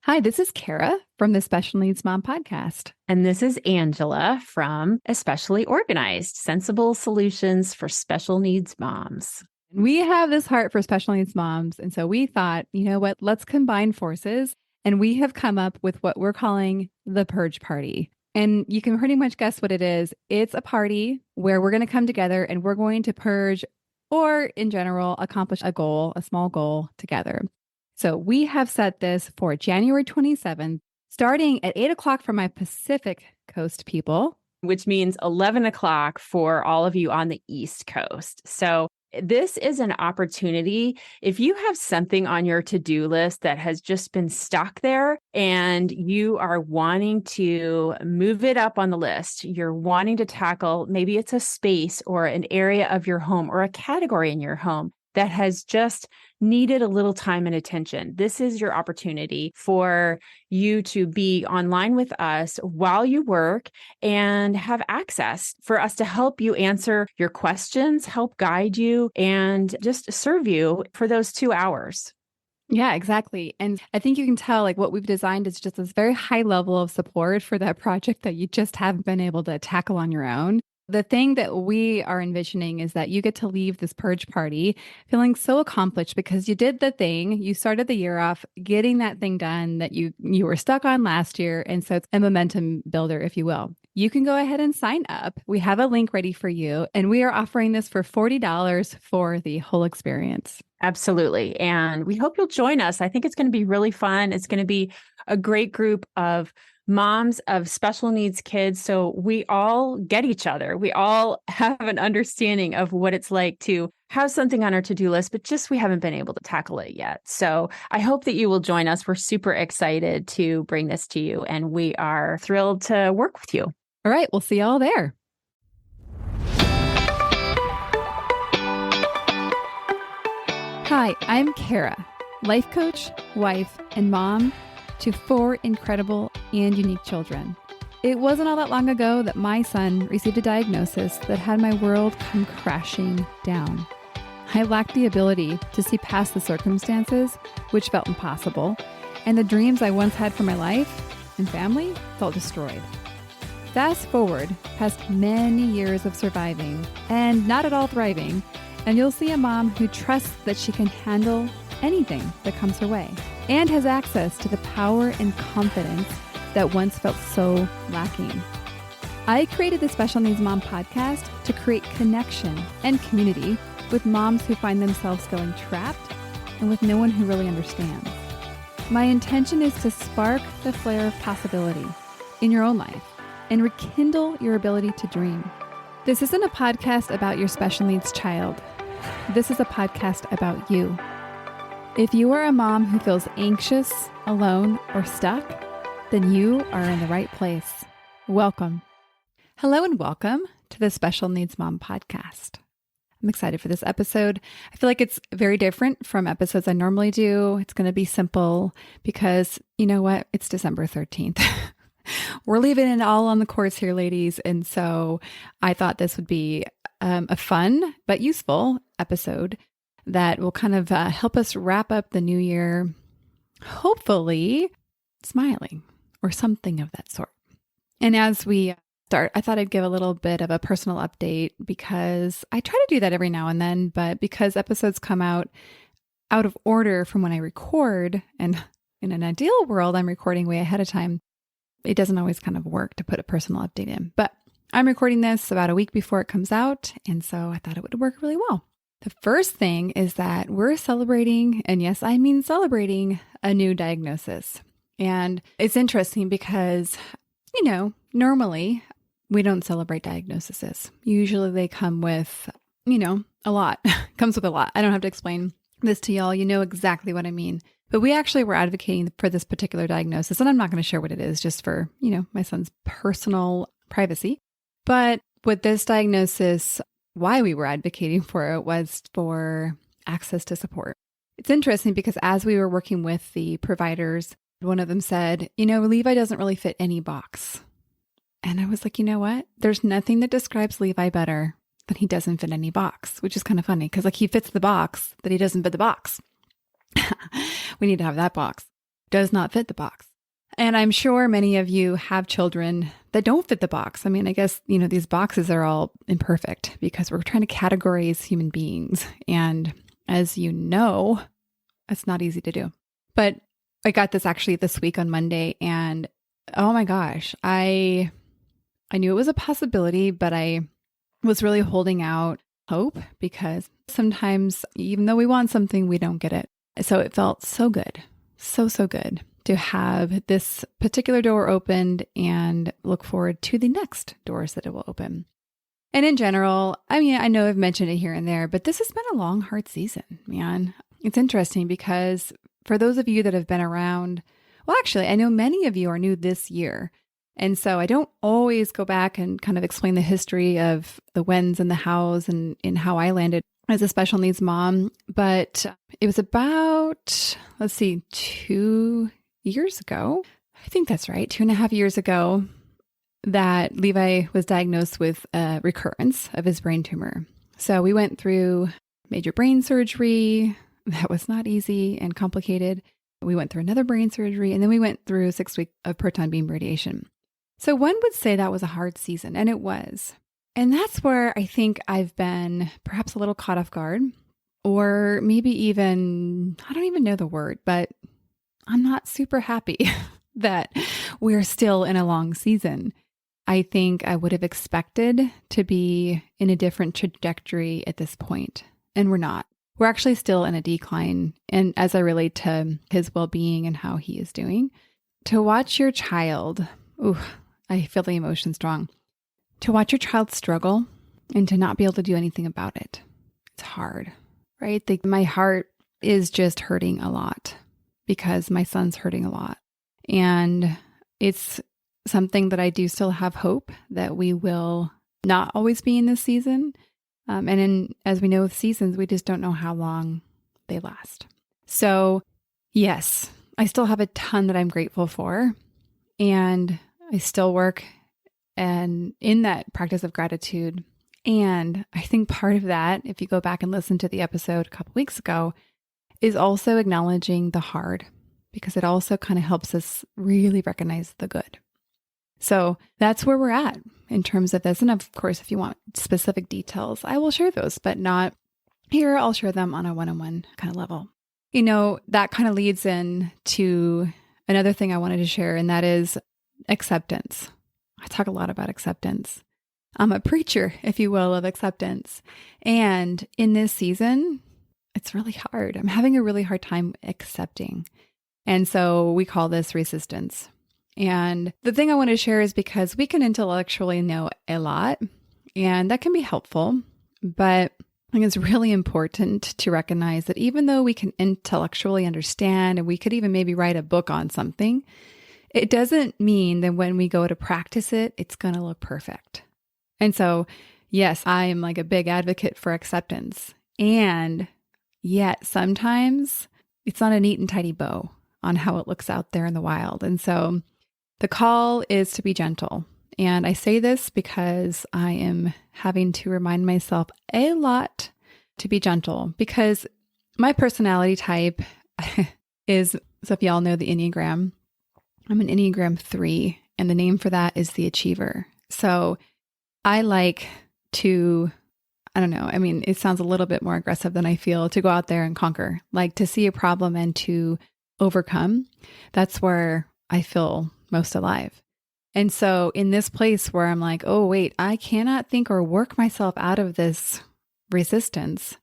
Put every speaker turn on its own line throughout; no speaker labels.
Hi, this is Kara from the Special Needs Mom podcast.
And this is Angela from Especially Organized, Sensible Solutions for Special Needs Moms.
We have this heart for special needs moms. And so we thought, you know what, let's combine forces. And we have come up with what we're calling the Purge Party. And you can pretty much guess what it is. It's a party where we're going to come together and we're going to purge or, in general, accomplish a goal, a small goal together. So we have set this for January 27th, starting at 8 o'clock for my Pacific Coast people,
which means 11 o'clock for all of you on the East Coast. So this is an opportunity. If you have something on your to-do list that has just been stuck there and you are wanting to move it up on the list, you're wanting to tackle, maybe it's a space or an area of your home or a category in your home that has just needed a little time and attention. This is your opportunity for you to be online with us while you work and have access for us to help you answer your questions, help guide you, and just serve you for those 2 hours.
Yeah, exactly. And I think you can tell like what we've designed is just this very high level of support for that project that you just haven't been able to tackle on your own. The thing that we are envisioning is that you get to leave this purge party feeling so accomplished because you did the thing. You started the year off getting that thing done that you were stuck on last year. And so it's a momentum builder, if you will. You can go ahead and sign up. We have a link ready for you, and we are offering this for $40 for the whole experience.
Absolutely. And we hope you'll join us. I think it's going to be really fun. It's going to be a great group of moms of special needs kids. So we all get each other. We all have an understanding of what it's like to have something on our to-do list, but just we haven't been able to tackle it yet. So I hope that you will join us. We're super excited to bring this to you, and we are thrilled to work with you.
All right. We'll see you all there. Hi, I'm Kara, life coach, wife, and mom to 4 incredible and unique children. It wasn't all that long ago that my son received a diagnosis that had my world come crashing down. I lacked the ability to see past the circumstances, which felt impossible, and the dreams I once had for my life and family felt destroyed. Fast forward past many years of surviving and not at all thriving, and you'll see a mom who trusts that she can handle anything that comes her way and has access to the power and confidence that once felt so lacking. I created the Special Needs Mom podcast to create connection and community with moms who find themselves feeling trapped and with no one who really understands. My intention is to spark the flare of possibility in your own life and rekindle your ability to dream. This isn't a podcast about your special needs child. This is a podcast about you. If you are a mom who feels anxious, alone, or stuck, then you are in the right place. Welcome. Hello and welcome to the Special Needs Mom podcast. I'm excited for this episode. I feel like it's very different from episodes I normally do. It's going to be simple because, you know what? It's December 13th. We're leaving it all on the course here, ladies. And so I thought this would be a fun but useful episode that will kind of help us wrap up the new year, hopefully smiling or something of that sort. And as we start, I thought I'd give a little bit of a personal update because I try to do that every now and then, but because episodes come out of order from when I record, and in an ideal world, I'm recording way ahead of time, it doesn't always kind of work to put a personal update in. But I'm recording this about a week before it comes out, and so I thought it would work really well. The first thing is that we're celebrating, and yes, I mean celebrating, a new diagnosis. And it's interesting because, normally we don't celebrate diagnoses. Usually they come with, a lot. Comes with a lot. I don't have to explain this to y'all. You know exactly what I mean. But we actually were advocating for this particular diagnosis, and I'm not going to share what it is just for, my son's personal privacy. But with this diagnosis, why we were advocating for it was for access to support. It's interesting because as we were working with the providers, one of them said, Levi doesn't really fit any box. And I was like, you know what? There's nothing that describes Levi better than he doesn't fit any box, which is kind of funny because he fits the box, but he doesn't fit the box. We need to have that box. does not fit the box. And I'm sure many of you have children that don't fit the box. I mean, I guess, these boxes are all imperfect because we're trying to categorize human beings. And as you know, it's not easy to do. But I got this actually this week on Monday, and oh my gosh, I knew it was a possibility, but I was really holding out hope because sometimes even though we want something, we don't get it. So it felt so good, so good to have this particular door opened and look forward to the next doors that it will open. And in general, I mean, I know I've mentioned it here and there, but this has been a long, hard season, man. It's interesting because for those of you that have been around, well, actually, I know many of you are new this year. And so I don't always go back and kind of explain the history of the whens and the hows and in how I landed as a special needs mom. But it was about, 2 years ago. I think that's right. 2.5 years ago that Levi was diagnosed with a recurrence of his brain tumor. So we went through major brain surgery. That was not easy and complicated. We went through another brain surgery, and then we went through 6 weeks of proton beam radiation. So one would say that was a hard season, and it was. And that's where I think I've been perhaps a little caught off guard, or maybe even, I don't even know the word, but I'm not super happy that we're still in a long season. I think I would have expected to be in a different trajectory at this point, and we're not. We're actually still in a decline. And as I relate to his well-being and how he is doing, to watch your child, I feel the emotion strong. To watch your child struggle and to not be able to do anything about it, it's hard, right? My heart is just hurting a lot because my son's hurting a lot. And it's something that I do still have hope that we will not always be in this season. As we know with seasons, we just don't know how long they last. So yes, I still have a ton that I'm grateful for. And I still work and in that practice of gratitude. And I think part of that, if you go back and listen to the episode a couple weeks ago, is also acknowledging the hard, because it also kind of helps us really recognize the good. So that's where we're at in terms of this. And of course, if you want specific details, I will share those, but not here. I'll share them on a one-on-one kind of level. That kind of leads in to another thing I wanted to share, and that is acceptance. I talk a lot about acceptance. I'm a preacher, if you will, of acceptance. And in this season, it's really hard. I'm having a really hard time accepting. And so we call this resistance. And the thing I want to share is because we can intellectually know a lot, and that can be helpful, but I think it's really important to recognize that even though we can intellectually understand, and we could even maybe write a book on something, it doesn't mean that when we go to practice it, it's going to look perfect. And so, yes, I am like a big advocate for acceptance. And yet sometimes it's not a neat and tidy bow on how it looks out there in the wild. And so the call is to be gentle. And I say this because I am having to remind myself a lot to be gentle, because my personality type is, so if y'all know the Enneagram, I'm an Enneagram 3, and the name for that is the achiever. So I like to, I don't know, I mean, it sounds a little bit more aggressive than I feel, to go out there and conquer, like to see a problem and to overcome. That's where I feel most alive. And so in this place where I'm like, oh, wait, I cannot think or work myself out of this resistance,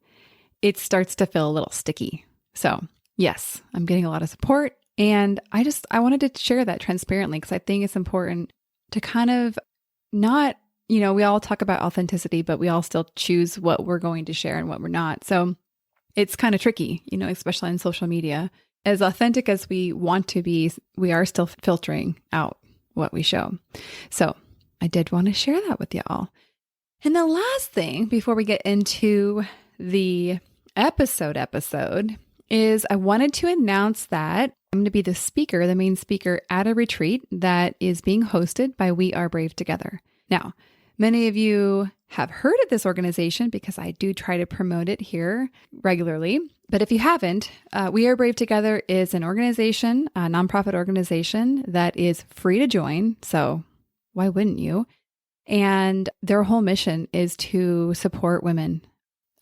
it starts to feel a little sticky. So yes, I'm getting a lot of support. And I wanted to share that transparently, because I think it's important to kind of not, we all talk about authenticity, but we all still choose what we're going to share and what we're not. So it's kind of tricky, especially on social media. As authentic as we want to be, we are still filtering out what we show. So I did want to share that with y'all. And the last thing before we get into the episode is I wanted to announce that I'm going to be the main speaker at a retreat that is being hosted by We Are Brave Together. Now, Many of you have heard of this organization because I do try to promote it here regularly. But if you haven't, We Are Brave Together is an organization, a nonprofit organization that is free to join. So why wouldn't you? And their whole mission is to support women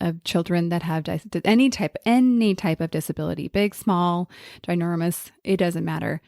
of children that have any type of disability, big, small, ginormous, it doesn't matter.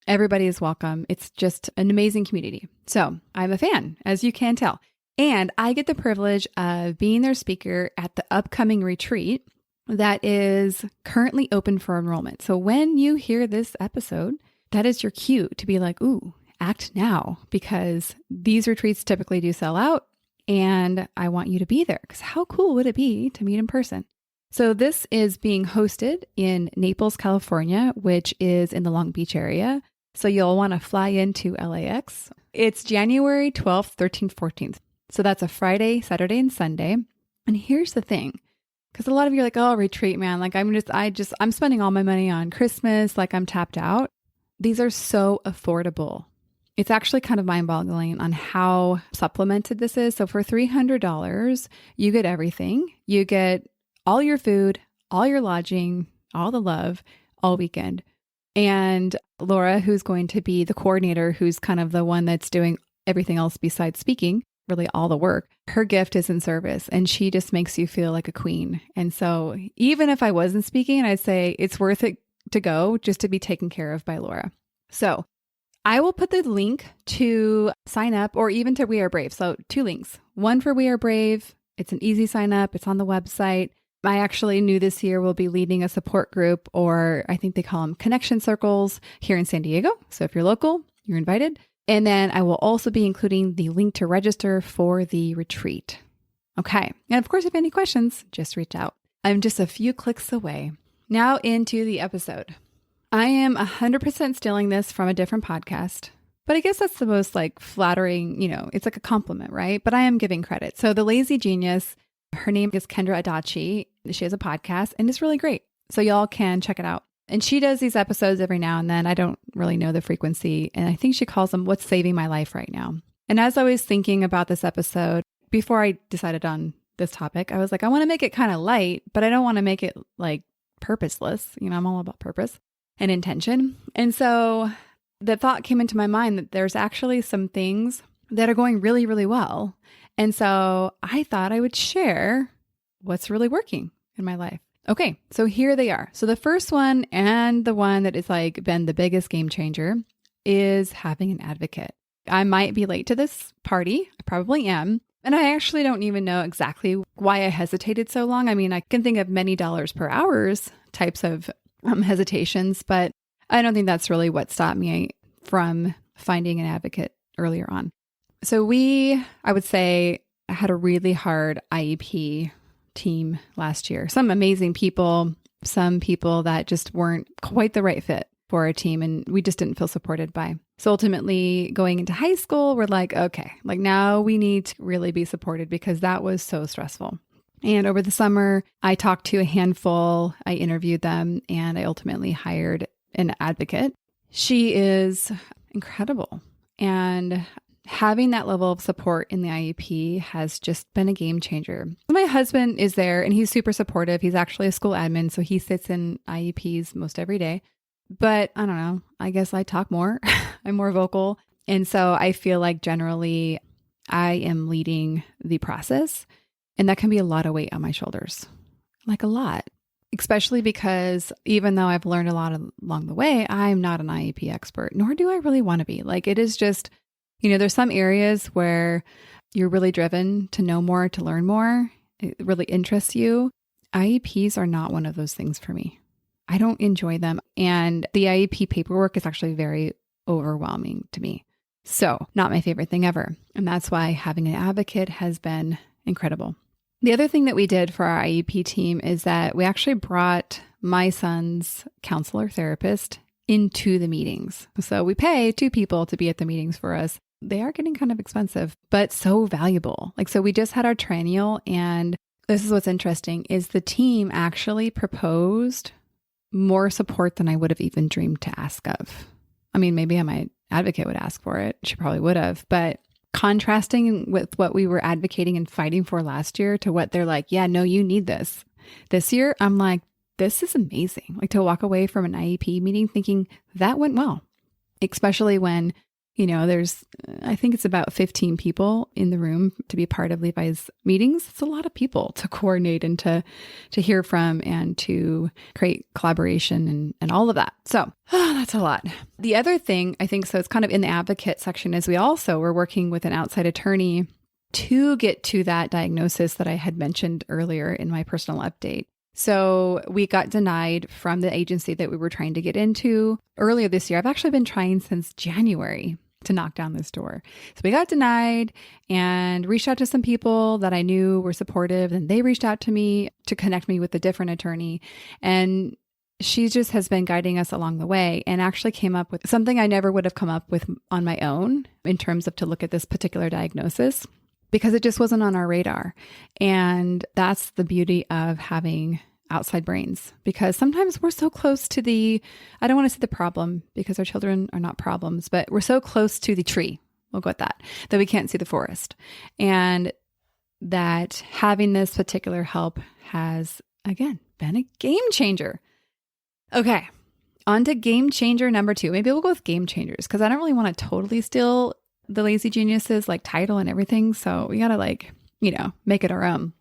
Everybody is welcome. It's just an amazing community. So I'm a fan, as you can tell. And I get the privilege of being their speaker at the upcoming retreat that is currently open for enrollment. So when you hear this episode, that is your cue to be like, ooh, act now, because these retreats typically do sell out and I want you to be there, because how cool would it be to meet in person? So this is being hosted in Naples, California, which is in the Long Beach area. So you'll want to fly into LAX. It's January 12th, 13th, 14th. So that's a Friday, Saturday, and Sunday. And here's the thing, because a lot of you are like, oh, retreat, man. Like I'm spending all my money on Christmas. Like I'm tapped out. These are so affordable. It's actually kind of mind-boggling on how supplemented this is. So for $300, you get everything. You get all your food, all your lodging, all the love, all weekend. And Laura, who's going to be the coordinator, who's kind of the one that's doing everything else besides speaking, really all the work, her gift is in service, and she just makes you feel like a queen. And so even if I wasn't speaking, I'd say it's worth it to go just to be taken care of by Laura. So I will put the link to sign up, or even to We Are Brave. So 2 links. One for We Are Brave. It's an easy sign up. It's on the website. I actually knew this year we'll be leading a support group, or I think they call them connection circles, here in San Diego. So if you're local, you're invited. And then I will also be including the link to register for the retreat. Okay. And of course, if any questions, just reach out. I'm just a few clicks away. Now into the episode. I am 100% stealing this from a different podcast, but I guess that's the most flattering, it's like a compliment, right? But I am giving credit. So the Lazy Genius, her name is Kendra Adachi. She has a podcast and it's really great. So y'all can check it out. And she does these episodes every now and then. I don't really know the frequency. And I think she calls them What's Saving My Life Right Now. And as I was thinking about this episode, before I decided on this topic, I was like, I want to make it kind of light, but I don't want to make it purposeless. I'm all about purpose and intention. And so the thought came into my mind that there's actually some things that are going really, really well. And so I thought I would share what's really working in my life. Okay, so here they are. So the first one, and the one that is been the biggest game changer, is having an advocate. I might be late to this party. I probably am. And I actually don't even know exactly why I hesitated so long. I mean, I can think of many dollars per hours types of hesitations, but I don't think that's really what stopped me from finding an advocate earlier on. So I would say, I had a really hard IEP team last year. Some amazing people, some people that just weren't quite the right fit for our team, and we just didn't feel supported by. So ultimately, going into high school, we're like, okay, now we need to really be supported, because that was so stressful. And over the summer, I talked to a handful, I interviewed them, and I ultimately hired an advocate. She is incredible. And having that level of support in the IEP has just been a game changer. My husband is there and he's super supportive. He's actually a school admin, so he sits in IEPs most every day. But I don't know, I guess I talk more. I'm more vocal. And so I feel like generally I am leading the process. And that can be a lot of weight on my shoulders, a lot, especially because even though I've learned a lot along the way, I'm not an IEP expert, nor do I really want to be. It is just, there's some areas where you're really driven to know more, to learn more. It really interests you. IEPs are not one of those things for me. I don't enjoy them. And the IEP paperwork is actually very overwhelming to me. So not my favorite thing ever. And that's why having an advocate has been incredible. The other thing that we did for our IEP team is that we actually brought my son's counselor therapist into the meetings. So we pay 2 people to be at the meetings for us. They are getting kind of expensive, but so valuable. So we just had our triennial, and this is what's interesting, is the team actually proposed more support than I would have even dreamed to ask of. I mean, maybe my advocate would ask for it. She probably would have, but contrasting with what we were advocating and fighting for last year to what they're like, yeah, no, you need this. This year, I'm like, this is amazing. Like to walk away from an IEP meeting thinking that went well, especially when, I think it's about 15 people in the room to be part of Levi's meetings. It's a lot of people to coordinate and to hear from and to create collaboration and all of that. So that's a lot. The other thing I think, so it's kind of in the advocate section, is we also were working with an outside attorney to get to that diagnosis that I had mentioned earlier in my personal update. So we got denied from the agency that we were trying to get into earlier this year. I've actually been trying since January to knock down this door. So we got denied and reached out to some people that I knew were supportive, and they reached out to me to connect me with a different attorney. And she just has been guiding us along the way and actually came up with something I never would have come up with on my own in terms of to look at this particular diagnosis, because it just wasn't on our radar. And that's the beauty of having outside brains, because sometimes we're so close to I don't want to say the problem, because our children are not problems, but we're so close to the tree, we'll go with that we can't see the forest. And that having this particular help has, again, been a game changer. Okay, on to game changer number 2. Maybe we'll go with game changers, because I don't really want to totally steal the Lazy Geniuses like title and everything. So we got to make it our own.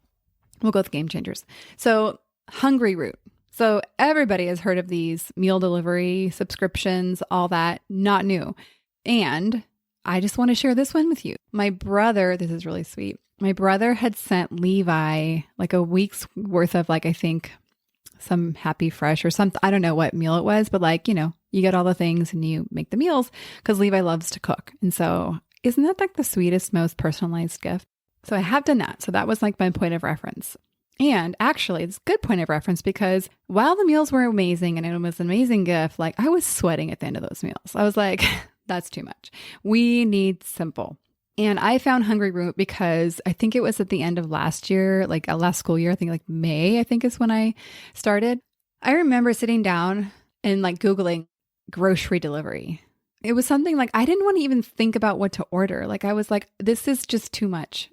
We'll go with game changers. So Hungry Root. So everybody has heard of these meal delivery subscriptions, all that, not new. And I just want to share this one with you. My brother, this is really sweet. My brother had sent Levi like a week's worth of I think some Happy Fresh or something. I don't know what meal it was, but you get all the things and you make the meals because Levi loves to cook. And so isn't that like the sweetest, most personalized gift? So I have done that. So that was like my point of reference. And actually, it's a good point of reference, because while the meals were amazing and it was an amazing gift, I was sweating at the end of those meals. I was like, that's too much. We need simple. And I found Hungry Root because I think it was at the end of last year, last school year, I think May, I think is when I started. I remember sitting down and Googling grocery delivery. It was something I didn't want to even think about what to order. I was like, this is just too much.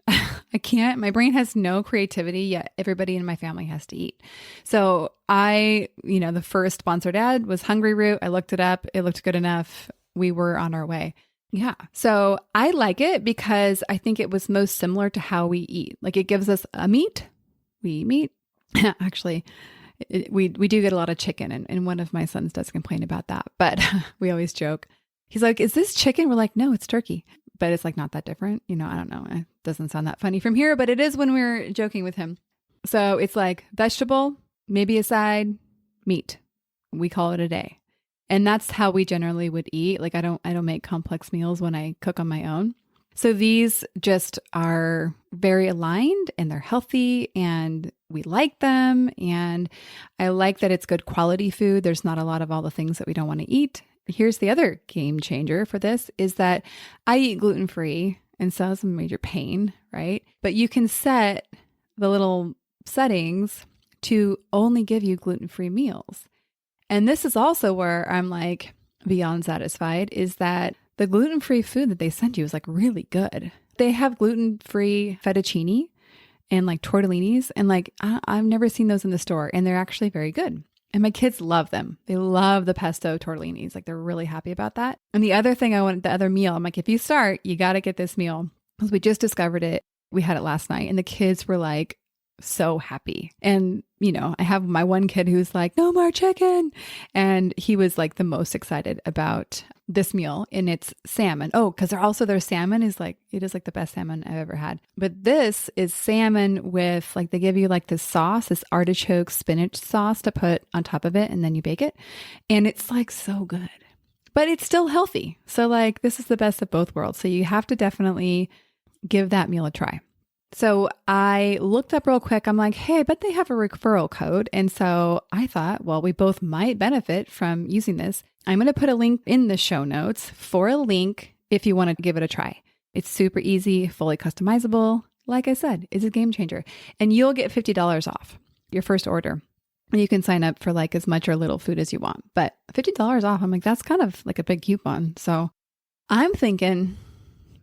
I can't, my brain has no creativity, yet everybody in my family has to eat. So the first sponsored ad was Hungry Root. I looked it up. It looked good enough. We were on our way. Yeah. So I like it because I think it was most similar to how we eat. It gives us a meat. We eat meat. Actually, we do get a lot of chicken, and one of my sons does complain about that, but we always joke. He's like, is this chicken? We're like, no, it's turkey. But it's not that different. I don't know. It doesn't sound that funny from here, but it is when we're joking with him. So it's vegetable, maybe a side, meat. We call it a day. And that's how we generally would eat. I don't make complex meals when I cook on my own. So these just are very aligned and they're healthy and we like them. And I like that it's good quality food. There's not a lot of all the things that we don't want to eat. Here's the other game changer for this is that I eat gluten-free, and so it's a major pain, right? But you can set the little settings to only give you gluten-free meals. And this is also where I'm beyond satisfied, is that the gluten-free food that they send you is really good. They have gluten-free fettuccine and tortellinis, and I've never seen those in the store, and they're actually very good. And my kids love them. They love the pesto tortellinis. They're really happy about that. And the other thing the other meal, I'm if you start, you got to get this meal, because we just discovered it. We had it last night and the kids were so happy. And, I have my one kid who's no more chicken. And he was the most excited about this meal, and it's salmon. Oh, because their salmon is it is the best salmon I've ever had. But this is salmon with they give you this sauce, this artichoke spinach sauce to put on top of it, and then you bake it. And it's so good, but it's still healthy. So this is the best of both worlds. So you have to definitely give that meal a try. So I looked up real quick. I'm hey, I bet they have a referral code. And so I thought, well, we both might benefit from using this. I'm going to put a link in the show notes for a link if you want to give it a try. It's super easy, fully customizable. Like I said, it's a game changer. And you'll get $50 off your first order. And you can sign up for as much or little food as you want. But $50 off, I'm that's kind of a big coupon. So I'm thinking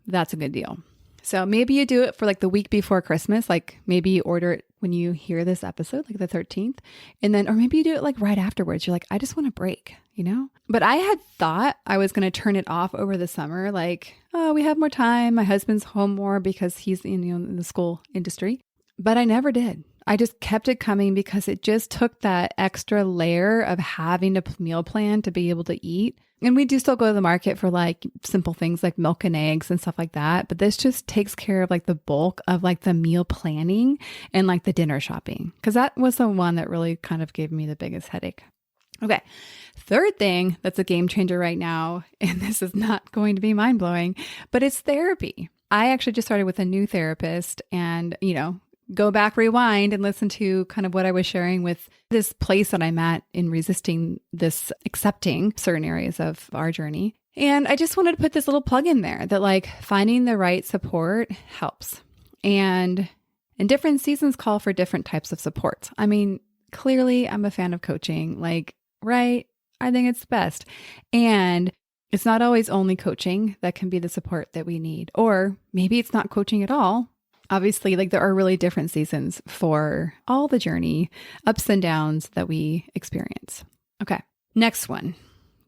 that's a good deal. So maybe you do it for like the week before Christmas, like maybe you order it when you hear this episode, like the 13th. And then, or maybe you do it like right afterwards. You're like, I just want a break, you know? But I had thought I was going to turn it off over the summer. Like, oh, we have more time. My husband's home more because he's in the school industry. But I never did. I just kept it coming because it just took that extra layer of having a meal plan to be able to eat. And we do still go to the market for like simple things like milk and eggs and stuff like that. But this just takes care of like the bulk of like the meal planning and like the dinner shopping. Because that was the one that really kind of gave me the biggest headache. Okay. Third thing that's a game changer right now, and this is not going to be mind blowing, but it's therapy. I actually just started with a new therapist and, go back, rewind and listen to kind of what I was sharing with this place that I'm at in resisting this accepting certain areas of our journey. And I just wanted to put this little plug in there that like finding the right support helps. And different seasons call for different types of supports. I mean, clearly I'm a fan of coaching, like, right? I think it's best. And it's not always only coaching that can be the support that we need, or maybe it's not coaching at all. Obviously, like there are really different seasons for all the journey, ups and downs that we experience. Okay, next one.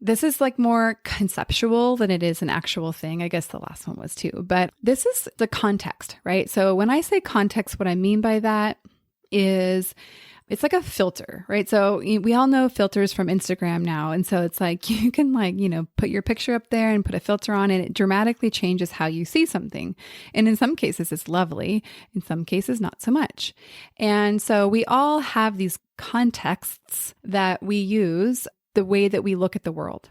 This is like more conceptual than it is an actual thing. I guess the last one was too, but this is the context, right? So when I say context, what I mean by that is it's like a filter, right? So we all know filters from Instagram now. And so it's like you can like, put your picture up there and put a filter on and it dramatically changes how you see something. And in some cases, it's lovely. In some cases, not so much. And so we all have these contexts that we use the way that we look at the world.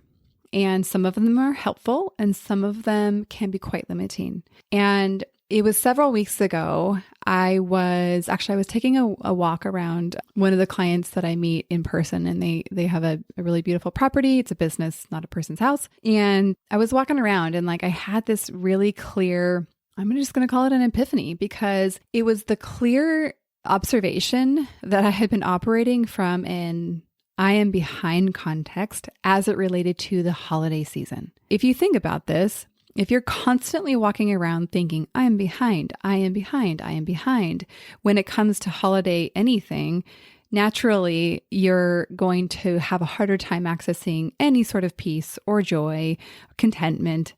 And some of them are helpful and some of them can be quite limiting. And it was several weeks ago, I was taking a walk around one of the clients that I meet in person, and they have a really beautiful property. It's a business, not a person's house. And I was walking around and like I had this really clear, I'm just going to call it an epiphany, because it was the clear observation that I had been operating from an I am behind context as it related to the holiday season. If you think about this, if you're constantly walking around thinking, I am behind, I am behind, I am behind, when it comes to holiday anything, naturally you're going to have a harder time accessing any sort of peace or joy, contentment,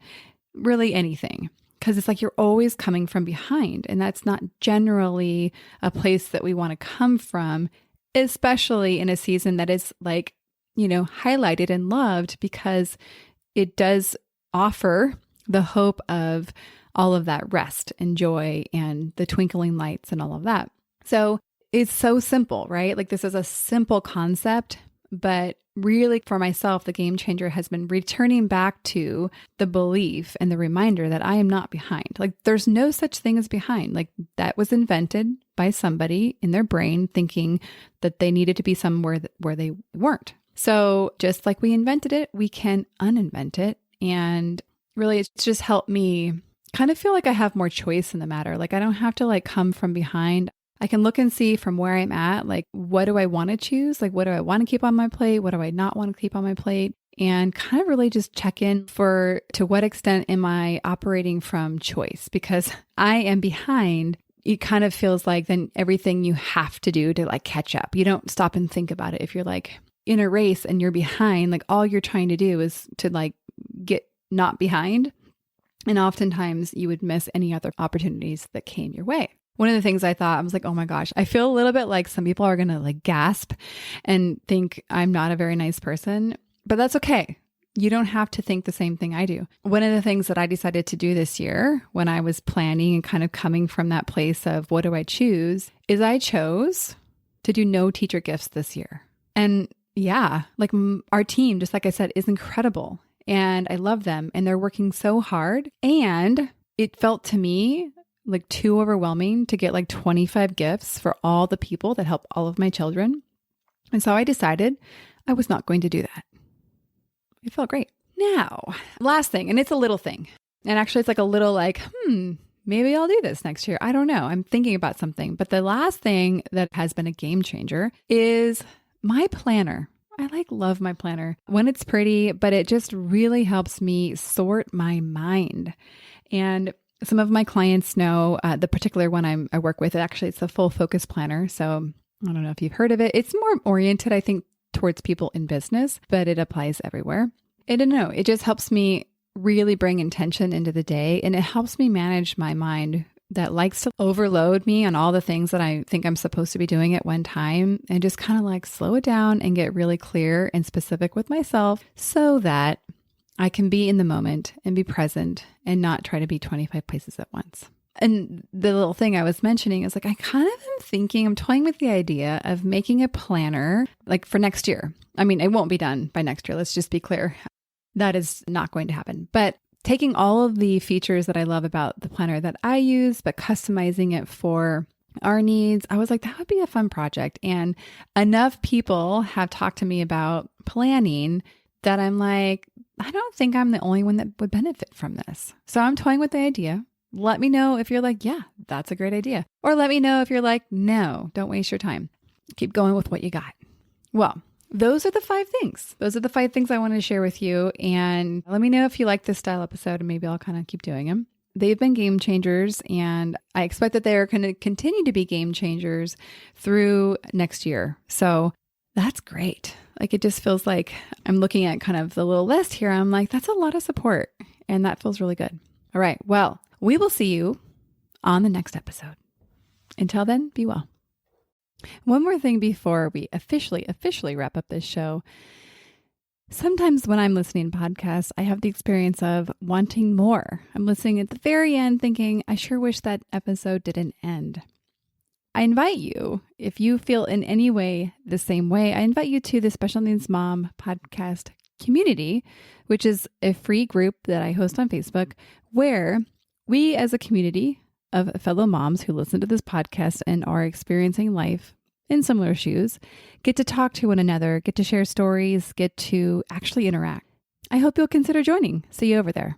really anything. Because it's like you're always coming from behind. And that's not generally a place that we want to come from, especially in a season that is like, highlighted and loved because it does offer the hope of all of that rest and joy and the twinkling lights and all of that. So it's so simple, right? Like this is a simple concept, but really for myself, the game changer has been returning back to the belief and the reminder that I am not behind. Like there's no such thing as behind. Like that was invented by somebody in their brain thinking that they needed to be somewhere where they weren't. So just like we invented it, we can uninvent it. And really, it's just helped me kind of feel like I have more choice in the matter. Like I don't have to like come from behind. I can look and see from where I'm at, like what do I want to choose? Like what do I want to keep on my plate? What do I not want to keep on my plate? And kind of really just check in to what extent am I operating from choice? Because I am behind. It kind of feels like then everything you have to do to like catch up. You don't stop and think about it. If you're like in a race and you're behind, like all you're trying to do is to like get not behind. And oftentimes you would miss any other opportunities that came your way. One of the things I thought, I was like, oh my gosh, I feel a little bit like some people are going to like gasp and think I'm not a very nice person, but that's okay. You don't have to think the same thing I do. One of the things that I decided to do this year when I was planning and kind of coming from that place of what do I choose is I chose to do no teacher gifts this year. And yeah, like our team, just like I said, is incredible. And I love them and they're working so hard. And it felt to me like too overwhelming to get like 25 gifts for all the people that help all of my children. And so I decided I was not going to do that. It felt great. Now, last thing, and it's a little thing. And actually it's like a little like, maybe I'll do this next year. I don't know. I'm thinking about something. But the last thing that has been a game changer is my planner. I love my planner when it's pretty, but it just really helps me sort my mind. And some of my clients know the particular one I work with. Actually, it's the Full Focus Planner. So I don't know if you've heard of it. It's more oriented, I think, towards people in business, but it applies everywhere. I don't know. It just helps me really bring intention into the day, and it helps me manage my mind that likes to overload me on all the things that I think I'm supposed to be doing at one time, and just kind of like slow it down and get really clear and specific with myself so that I can be in the moment and be present and not try to be 25 places at once. And the little thing I was mentioning is like, I kind of am thinking, I'm toying with the idea of making a planner like for next year. I mean, it won't be done by next year. Let's just be clear. That is not going to happen. But taking all of the features that I love about the planner that I use, but customizing it for our needs, I was like, that would be a fun project. And enough people have talked to me about planning that I'm like, I don't think I'm the only one that would benefit from this. So I'm toying with the idea. Let me know if you're like, yeah, that's a great idea. Or let me know if you're like, no, don't waste your time. Keep going with what you got. Well, those are the 5 things. Those are the 5 things I wanted to share with you. And let me know if you like this style episode, and maybe I'll kind of keep doing them. They've been game changers, and I expect that they're going to continue to be game changers through next year. So that's great. Like, it just feels like I'm looking at kind of the little list here. I'm like, that's a lot of support, and that feels really good. All right. Well, we will see you on the next episode. Until then, be well. One more thing before we officially wrap up this show. Sometimes when I'm listening to podcasts, I have the experience of wanting more. I'm listening at the very end thinking, I sure wish that episode didn't end. I invite you, if you feel in any way the same way, I invite you to the Special Needs Mom podcast community, which is a free group that I host on Facebook, where we as a community of fellow moms who listen to this podcast and are experiencing life in similar shoes get to talk to one another, get to share stories, get to actually interact. I hope you'll consider joining. See you over there.